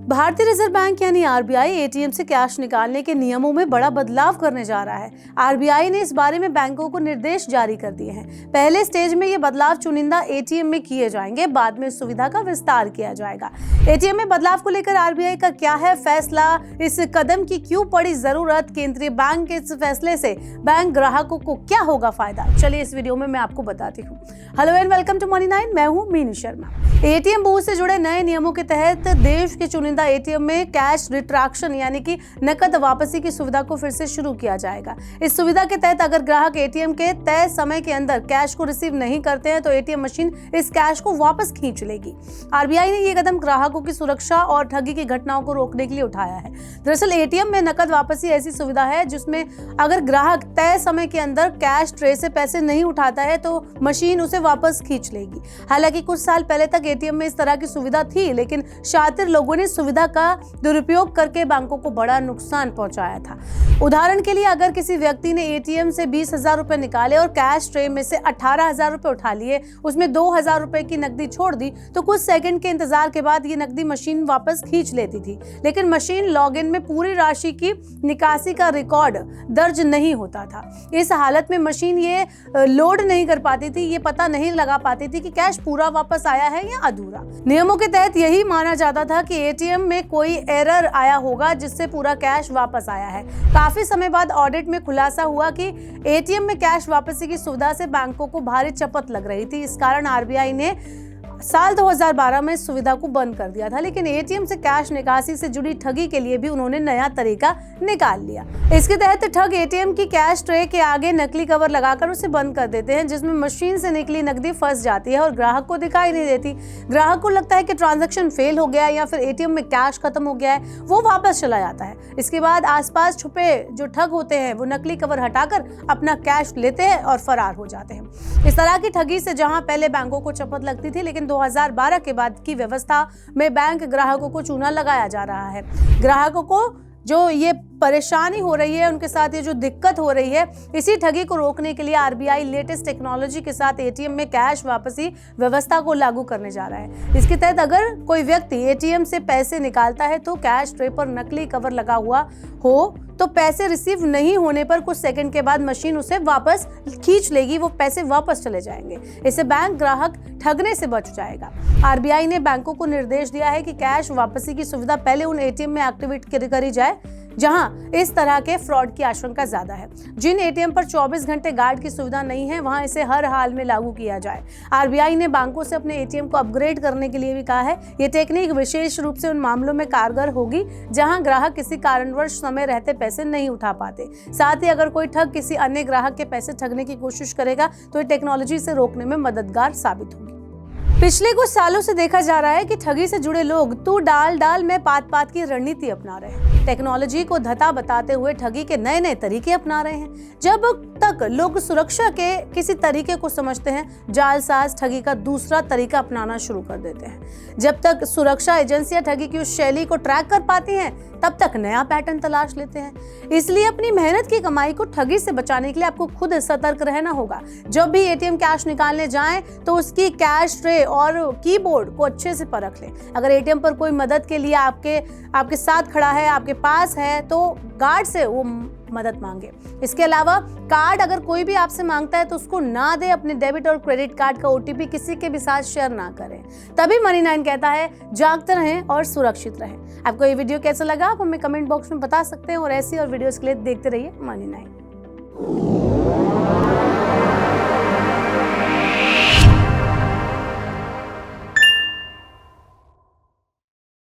भारतीय reserve bank यानी RBI ATM से कैश निकालने के नियमों में बड़ा बदलाव करने जा रहा है। आरबीआई ने इस बारे में बैंकों को निर्देश जारी कर दिए हैं। पहले स्टेज में ये बदलाव चुनिंदा एटीएम में किए जाएंगे, बाद में इस सुविधा का विस्तार किया जाएगा। एटीएम में बदलाव को लेकर आरबीआई का क्या है फैसला, इस कदम की क्यों पड़ी जरूरत, केंद्रीय बैंक के इस फैसले से बैंक ग्राहकों को क्या होगा फायदा, चलिए इस वीडियो में मैं आपको बताती हूँ। Hello and welcome to money 9, मैं हूँ मीनू शर्मा। एटीएम बूथ से जुड़े नए नियमों के तहत देश के चुनिंदा एटीएम में कैश रिट्रैक्शन यानी कि नकद वापसी की सुविधा को फिर से शुरू किया जाएगा। इस सुविधा के तहत अगर ग्राहक एटीएम के तय समय के अंदर कैश को रिसीव नहीं करते हैं तो एटीएम मशीन इस कैश को वापस खींच लेगी। आरबीआई ने ये कदम ग्राहकों की सुरक्षा और ठगी की घटनाओं को रोकने के लिए उठाया है। दरअसल एटीएम में नकद वापसी ऐसी सुविधा है जिसमें अगर ग्राहक तय समय के अंदर कैश ट्रे से पैसे नहीं उठाता है तो मशीन उसे वापस खींच लेगी। हालांकि कुछ साल पहले तक एटीएम में इस तरह की सुविधा थी, लेकिन शातिर लोगों ने सुविधा का दुरुपयोग करके बैंकों को बड़ा नुकसान पहुंचाया था। उदाहरण के लिए अगर किसी व्यक्ति ने एटीएम से 20,000 रुपए निकाले और कैश ट्रे में से 18,000 रुपए उठा लिए, उसमें 2,000 रुपए की नकदी छोड़ दी तो कुछ सेकंड के इंतजार के बाद ये नकदी मशीन वापस खींच लेती थी, लेकिन मशीन लॉगिन में पूरी राशि की निकासी का रिकॉर्ड दर्ज नहीं होता था। इस हालत में मशीन ये लोड नहीं कर पाती थी, ये पता नहीं लगा पाती थी कि कैश पूरा वापस आया है या अधूरा। नियमों के तहत यही माना जाता था कि एटीएम में कोई एरर आया होगा जिससे पूरा कैश वापस आया है। काफी समय बाद ऑडिट में खुलासा हुआ कि एटीएम में कैश वापसी की सुविधा से बैंकों को भारी चपत लग रही थी। इस कारण आरबीआई ने साल 2012 में इस सुविधा को बंद कर दिया था, लेकिन एटीएम से कैश निकासी से जुड़ी ठगी के लिए भी उन्होंने नया तरीका निकाल लिया। इसके तहत ठग एटीएम की कैश ट्रे के आगे नकली कवर लगाकर उसे बंद कर देते हैं, जिसमें मशीन से निकली नकदी फंस जाती है और ग्राहक को दिखाई नहीं देती। ग्राहक को लगता है कि ट्रांजैक्शन फेल हो गया या फिर एटीएम में कैश खत्म हो गया है, वो वापस चला जाता है। इसके बाद आसपास छुपे जो ठग होते हैं वो नकली कवर हटाकर अपना कैश लेते हैं और फरार हो जाते हैं। इस तरह की ठगी से जहां पहले बैंकों को चपत लगती थी, लेकिन 2012 के बाद की व्यवस्था में बैंक ग्राहकों को चूना लगाया जा रहा है। ग्राहकों को जो ये परेशानी हो रही है, उनके साथ ये जो दिक्कत हो रही है, इसी ठगी को रोकने के लिए आरबीआई लेटेस्ट टेक्नोलॉजी के साथ एटीएम में कैश वापसी व्यवस्था को लागू करने जा रहा है। इसके तहत अगर कोई व्यक्ति एटीएम से पैसे निकालता है तो कैश ट्रे पर नकली कवर लगा हुआ हो तो पैसे रिसीव नहीं होने पर कुछ सेकंड के बाद मशीन उसे वापस खींच लेगी, वो पैसे वापस चले जाएंगे। इससे बैंक ग्राहक ठगने से बच जाएगा। आरबीआई ने बैंकों को निर्देश दिया है कि कैश वापसी की सुविधा पहले उन एटीएम में एक्टिवेट करी जाए जहां इस तरह के फ्रॉड की आशंका ज्यादा है। जिन एटीएम पर 24 घंटे गार्ड की सुविधा नहीं है, वहां इसे हर हाल में लागू किया जाए। आरबीआई ने बैंकों से अपने एटीएम को अपग्रेड करने के लिए भी कहा है। ये टेक्निक विशेष रूप से उन मामलों में कारगर होगी जहां ग्राहक किसी कारणवश समय रहते पैसे नहीं उठा पाते। साथ ही अगर कोई ठग किसी अन्य ग्राहक के पैसे ठगने की कोशिश करेगा तो ये टेक्नोलॉजी से रोकने में मददगार साबित होगी। पिछले कुछ सालों से देखा जा रहा है कि ठगी से जुड़े लोग तू डाल में पात की रणनीति अपना रहे हैं। टेक्नोलॉजी को धता बताते हुए ठगी के नए नए तरीके अपना रहे हैं। जब तक लोग सुरक्षा के किसी तरीके को समझते हैं, जालसाज ठगी का दूसरा तरीका अपनाना शुरू कर देते हैं। जब तक सुरक्षा एजेंसियां ठगी की उस शैली को ट्रैक कर पाती हैं, तब तक नया पैटर्न तलाश लेते हैं। इसलिए अपनी मेहनत की कमाई को ठगी से बचाने के लिए आपको खुद सतर्क रहना होगा। जब भी एटीएम कैश निकालने जाएं तो उसकी कैश ट्रे और कीबोर्ड को अच्छे से परख लें। अगर एटीएम पर कोई मदद के लिए आपके साथ खड़ा है, आपके पास है, तो गार्ड से वो मदद मांगे। इसके अलावा कार्ड अगर कोई भी आपसे मांगता है तो उसको ना दे। अपने डेबिट और क्रेडिट कार्ड का ओटीपी किसी के भी साथ शेयर ना करें। तभी मनी 9 कहता है जागते रहें और सुरक्षित रहें। आपको ये वीडियो कैसा लगा आप हमें कमेंट बॉक्स में बता सकते हैं और ऐसी और वीडियोस के लिए देखते रहिए मनी 9।